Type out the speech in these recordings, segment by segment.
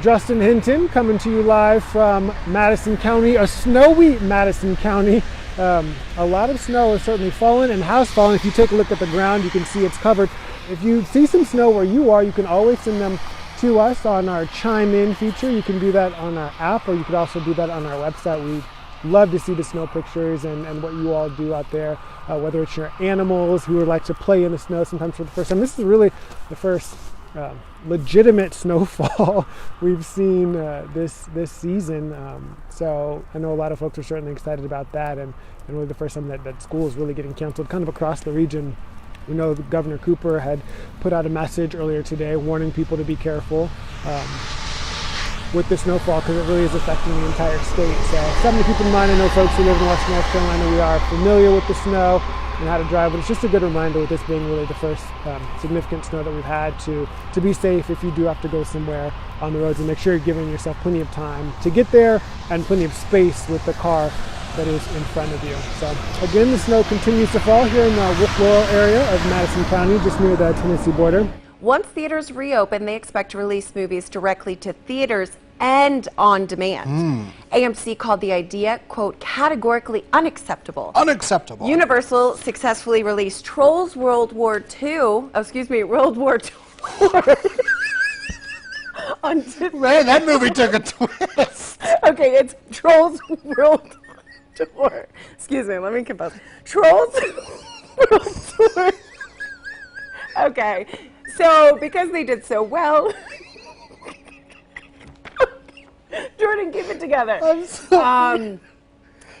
Justin Hinton coming to you live from Madison County, a snowy Madison County. A lot of snow has certainly fallen and has fallen. If you take a look at the ground, you can see it's covered. If you see some snow where you are, you can always send them to us on our Chime In feature. You can do that on our app, or you could also do that on our website. We love to see the snow pictures and what you all do out there, whether it's your animals who would like to play in the snow sometimes for the first time. This is really the first legitimate snowfall we've seen this season. So I know a lot of folks are certainly excited about that, and really the first time that school is really getting canceled kind of across the region. We know that Governor Cooper had put out a message earlier today warning people to be careful with the snowfall, because it really is affecting the entire state. So something to keep in mind. I know folks who live in Western North Carolina, we are familiar with the snow and how to drive, but it's just a good reminder with this being really the first significant snow that we've had to be safe if you do have to go somewhere on the roads, and make sure you're giving yourself plenty of time to get there and plenty of space with the car that is in front of you. So again, the snow continues to fall here in the Wolf Laurel area of Madison County, just near the Tennessee border. Once theaters reopen, they expect to release movies directly to theaters and on demand. AMC called the idea, quote, categorically unacceptable. Unacceptable. Universal successfully released Trolls World War II, World War II. Man, that movie took a twist. Okay, it's Trolls World Tour. Excuse me, let me compose. Trolls World Tour. Okay, so because they did so well, Jordan, keep it together. I'm sorry.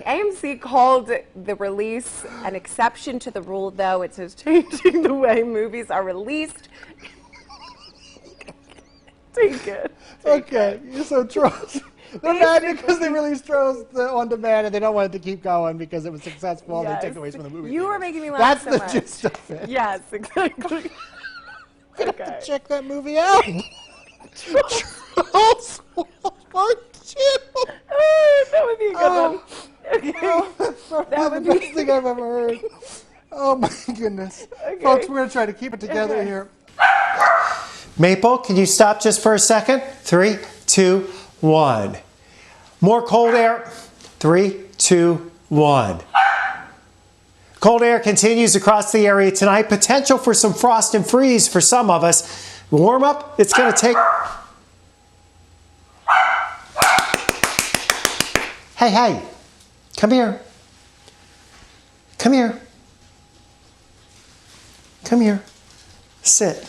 AMC called the release an exception to the rule, though. It says changing the way movies are released. Take it. Okay, so Trolls. They're mad because they released Trolls on demand, and they don't want it to keep going because it was successful. Yes. They took it away from the movie. You were making me laugh so much. That's the gist of it. Yes, exactly. Okay. Check that movie out. Trolls World War II. That would be a good one. Okay. That would be the best thing I've ever heard. Oh my goodness. Okay. Folks, we're going to try to keep it together here. Maple, can you stop just for a second? 3, 2, 1. More cold air. 3, 2, 1. Cold air continues across the area tonight. Potential for some frost and freeze for some of us. Warm up, it's going to take... Hey, hey, come here. Come here. Come here. Sit.